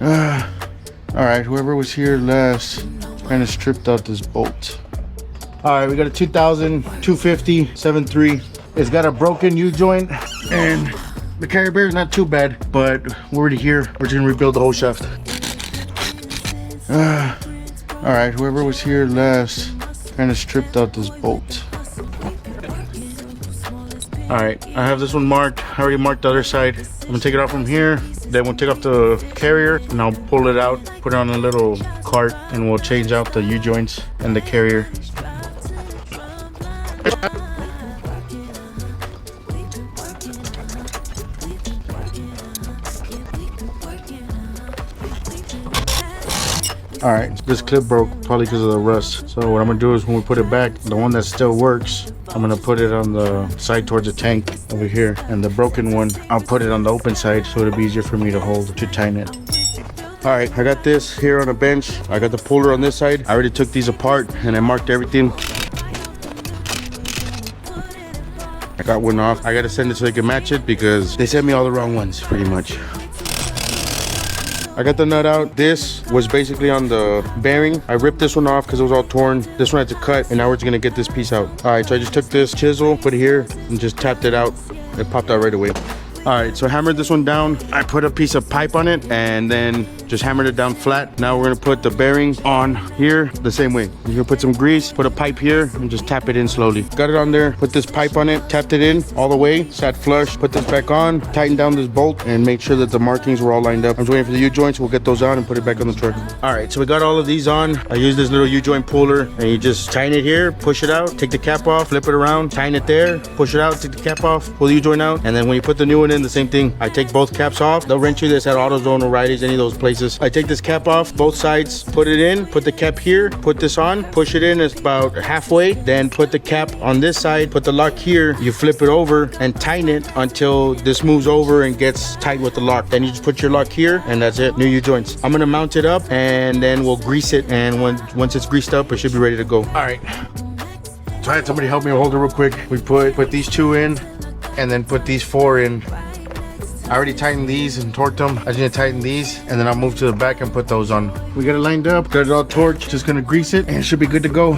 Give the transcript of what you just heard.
All right, whoever was here last kind of stripped out this bolt. All right, we got a 250 7.3. It's got a broken U-joint, and the carrier bear is not too bad, but we're already here. We're just gonna rebuild the whole shaft. All right, whoever was here last kind of stripped out this bolt. All right, I have this one marked. I already marked the other side. I'm gonna take it off from here. Then we'll take off the carrier and I'll pull it out, put it on a little cart, and we'll change out the U-joints and the carrier. All right, this clip broke probably because of the rust. So what I'm gonna do is when we put it back, the one that still works, I'm gonna put it on the side towards the tank over here. And the broken one, I'll put it on the open side so it'll be easier for me to hold, to tighten it. All right, I got this here on a bench. I got the puller on this side. I already took these apart and I marked everything. I got one off. I gotta send it so they can match it because they sent me all the wrong ones pretty much. I got the nut out. This was basically on the bearing. I ripped this one off because it was all torn. This one had to cut, and now we're just gonna get this piece out. All right, so I just took this chisel, put it here, and just tapped it out. It popped out right away. All right, so I hammered this one down. I put a piece of pipe on it and then just hammered it down flat. Now we're gonna put the bearing on here the same way. You're gonna put some grease, put a pipe here, and just tap it in slowly. Got it on there, put this pipe on it, tapped it in all the way, sat flush, put this back on, tighten down this bolt, and make sure that the markings were all lined up. I'm just waiting for the U-joints. We'll get those on and put it back on the truck. All right, so we got all of these on. I use this little U-joint puller, and you just tighten it here, push it out, take the cap off, flip it around, tighten it there, push it out, take the cap off, pull the U-joint out, and then when you put the new one in, the same thing. I take both caps off. They'll rent you this at AutoZone or Riders, any of those places. I take this cap off, both sides, put it in, put the cap here, put this on, push it in, it's about halfway, then put the cap on this side, put the lock here, you flip it over and tighten it until this moves over and gets tight with the lock. Then you just put your lock here and that's it, new U-joints. I'm gonna mount it up and then we'll grease it, and once it's greased up, it should be ready to go. All right, so I had somebody help me hold it real quick. We put these two in and then put these four in. I already tightened these and torqued them. I just need to tighten these and then I'll move to the back and put those on. We got it lined up, got it all torqued, just gonna grease it and it should be good to go.